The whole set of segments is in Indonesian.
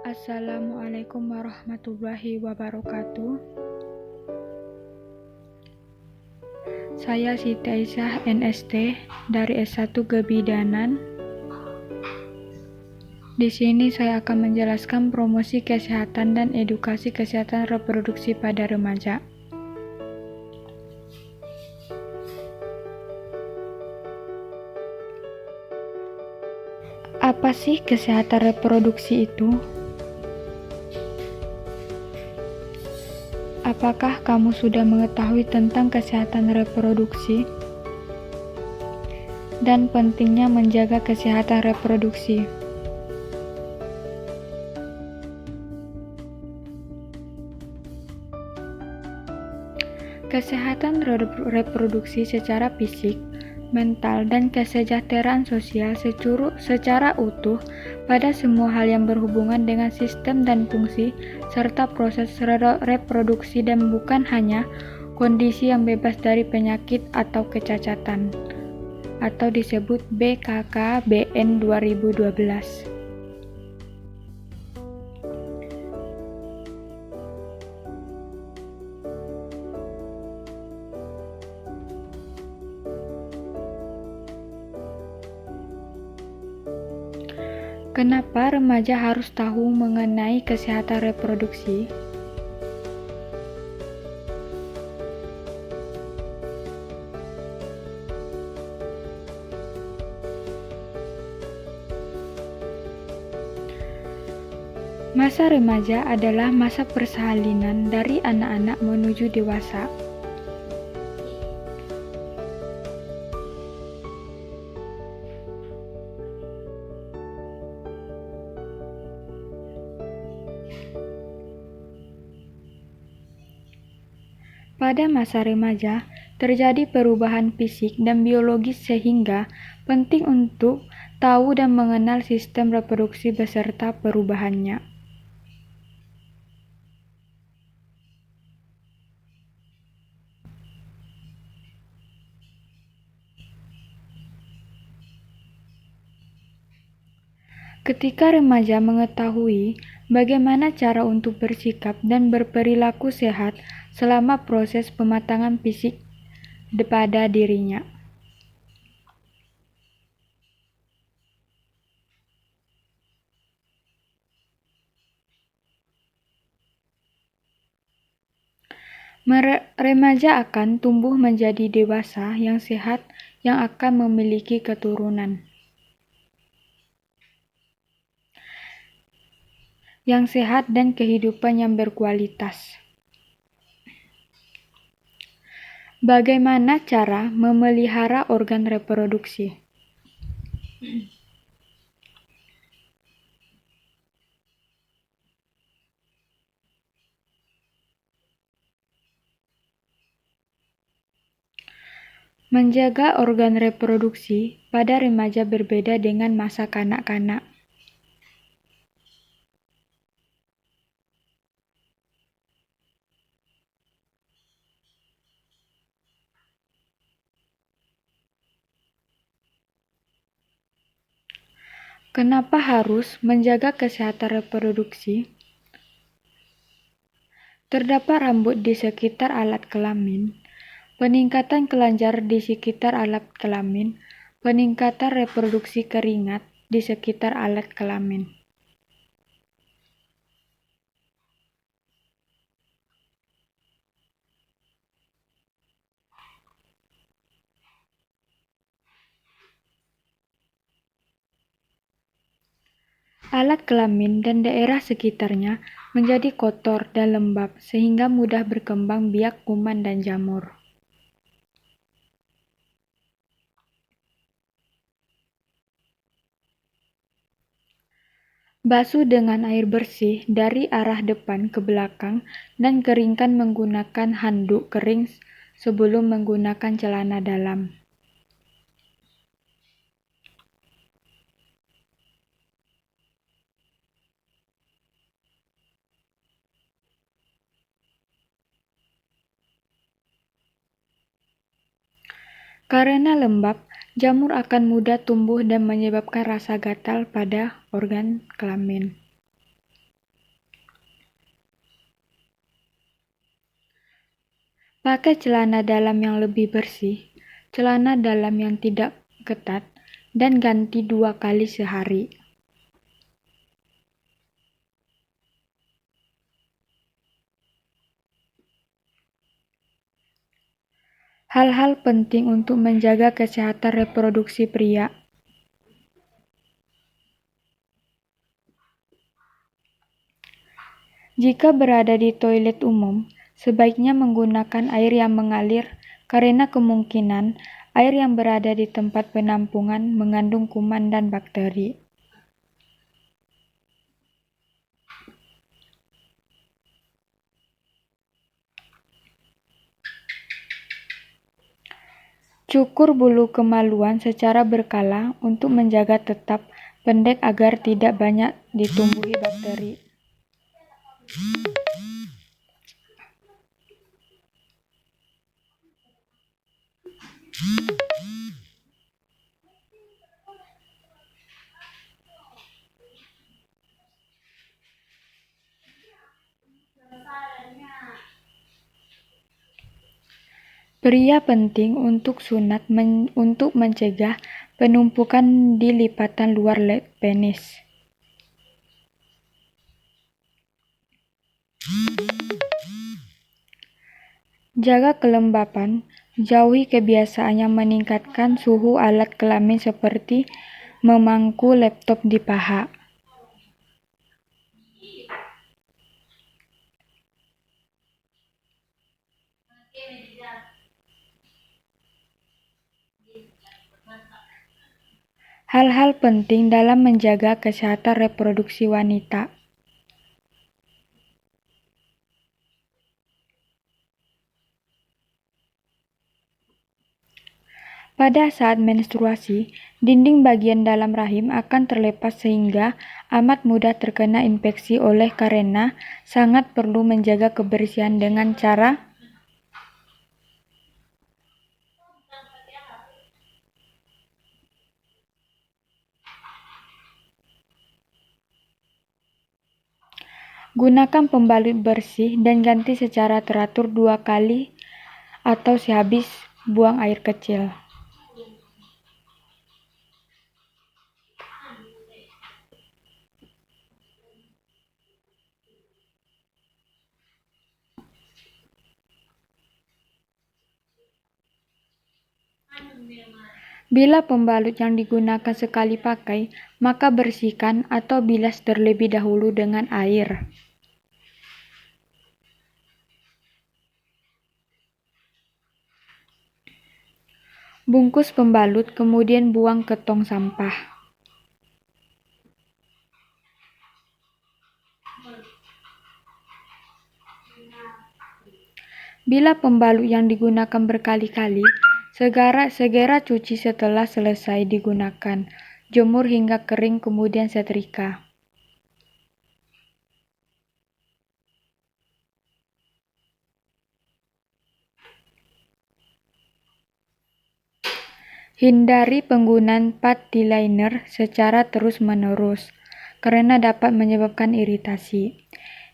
Assalamualaikum warahmatullahi wabarakatuh. Saya Siti Aisyah NST dari S1 Kebidanan. Di sini saya akan menjelaskan promosi kesehatan dan edukasi kesehatan reproduksi pada remaja. Apa sih kesehatan reproduksi itu? Apakah kamu sudah mengetahui tentang kesehatan reproduksi dan pentingnya menjaga kesehatan reproduksi? Kesehatan reproduksi secara fisik, mental, dan kesejahteraan sosial secara utuh pada semua hal yang berhubungan dengan sistem dan fungsi serta proses reproduksi dan bukan hanya kondisi yang bebas dari penyakit atau kecacatan atau disebut BKKBN 2012. Kenapa remaja harus tahu mengenai kesehatan reproduksi? Masa remaja adalah masa persalinan dari anak-anak menuju dewasa. Pada masa remaja, terjadi perubahan fisik dan biologis sehingga penting untuk tahu dan mengenal sistem reproduksi beserta perubahannya. Ketika remaja mengetahui bagaimana cara untuk bersikap dan berperilaku sehat selama proses pematangan fisik pada dirinya. Remaja akan tumbuh menjadi dewasa yang sehat yang akan memiliki keturunan yang sehat dan kehidupan yang berkualitas. Bagaimana cara memelihara organ reproduksi? Menjaga organ reproduksi pada remaja berbeda dengan masa kanak-kanak. Kenapa harus menjaga kesehatan reproduksi? Terdapat rambut di sekitar alat kelamin, peningkatan kelenjar di sekitar alat kelamin, peningkatan reproduksi keringat di sekitar alat kelamin. Alat kelamin dan daerah sekitarnya menjadi kotor dan lembab sehingga mudah berkembang biak kuman dan jamur. Basuh dengan air bersih dari arah depan ke belakang dan keringkan menggunakan handuk kering sebelum menggunakan celana dalam. Karena lembab, jamur akan mudah tumbuh dan menyebabkan rasa gatal pada organ kelamin. Pakai celana dalam yang lebih bersih, celana dalam yang tidak ketat, dan ganti 2 kali sehari. Hal-hal penting untuk menjaga kesehatan reproduksi pria. Jika berada di toilet umum, sebaiknya menggunakan air yang mengalir karena kemungkinan air yang berada di tempat penampungan mengandung kuman dan bakteri. Cukur bulu kemaluan secara berkala untuk menjaga tetap pendek agar tidak banyak ditumbuhi bakteri. Pria penting untuk sunat untuk mencegah penumpukan di lipatan luar penis. Jaga kelembapan, jauhi kebiasaan yang meningkatkan suhu alat kelamin seperti memangku laptop di paha. Hal-hal penting dalam menjaga kesehatan reproduksi wanita. Pada saat menstruasi, dinding bagian dalam rahim akan terlepas sehingga amat mudah terkena infeksi. Oleh karena sangat perlu menjaga kebersihan dengan cara gunakan pembalut bersih dan ganti secara teratur 2 kali atau sehabis buang air kecil. Bila pembalut yang digunakan sekali pakai, maka bersihkan atau bilas terlebih dahulu dengan air. Bungkus pembalut kemudian buang ke tong sampah. Bila pembalut yang digunakan berkali-kali, segera cuci setelah selesai digunakan. Jemur hingga kering kemudian setrika. Hindari penggunaan panty liner secara terus-menerus karena dapat menyebabkan iritasi.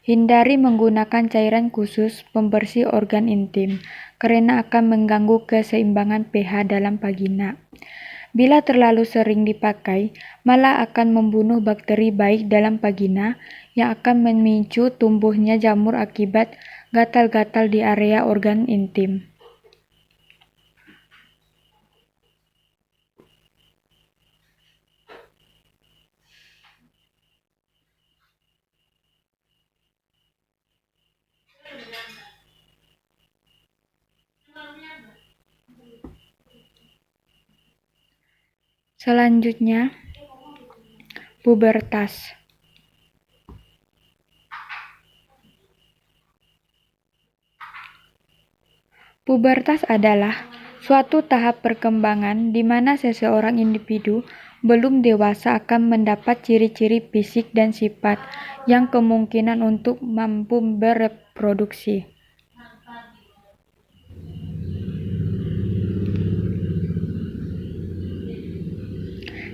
Hindari menggunakan cairan khusus pembersih organ intim karena akan mengganggu keseimbangan pH dalam vagina. Bila terlalu sering dipakai, malah akan membunuh bakteri baik dalam vagina yang akan memicu tumbuhnya jamur akibat gatal-gatal di area organ intim. Selanjutnya, pubertas. Pubertas adalah suatu tahap perkembangan di mana seseorang individu belum dewasa akan mendapat ciri-ciri fisik dan sifat yang kemungkinan untuk mampu bereproduksi.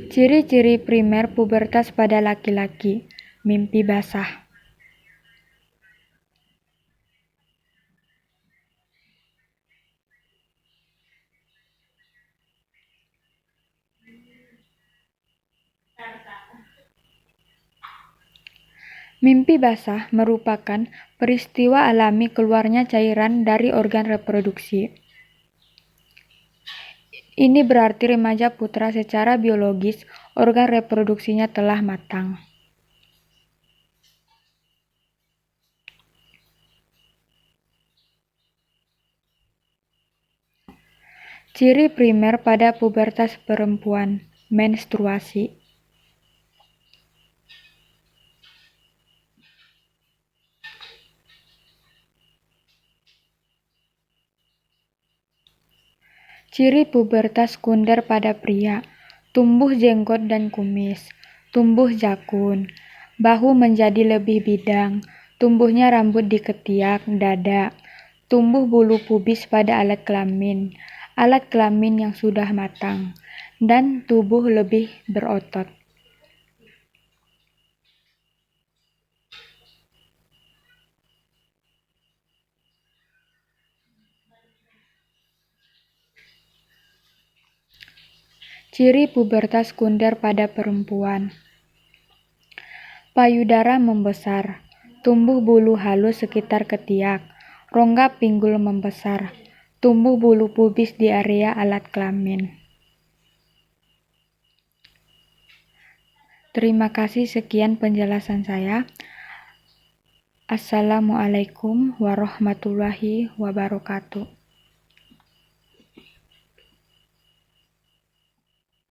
Ciri-ciri primer pubertas pada laki-laki: mimpi basah. Mimpi basah merupakan peristiwa alami keluarnya cairan dari organ reproduksi. Ini berarti remaja putra secara biologis organ reproduksinya telah matang. Ciri primer pada pubertas perempuan, menstruasi. Ciri pubertas sekunder pada pria, tumbuh jenggot dan kumis, tumbuh jakun, bahu menjadi lebih bidang, tumbuhnya rambut di ketiak, dada, tumbuh bulu pubis pada alat kelamin yang sudah matang, dan tubuh lebih berotot. Ciri pubertas sekunder pada perempuan. Payudara membesar, tumbuh bulu halus sekitar ketiak, rongga pinggul membesar, tumbuh bulu pubis di area alat kelamin. Terima kasih, sekian penjelasan saya. Assalamualaikum warahmatullahi wabarakatuh.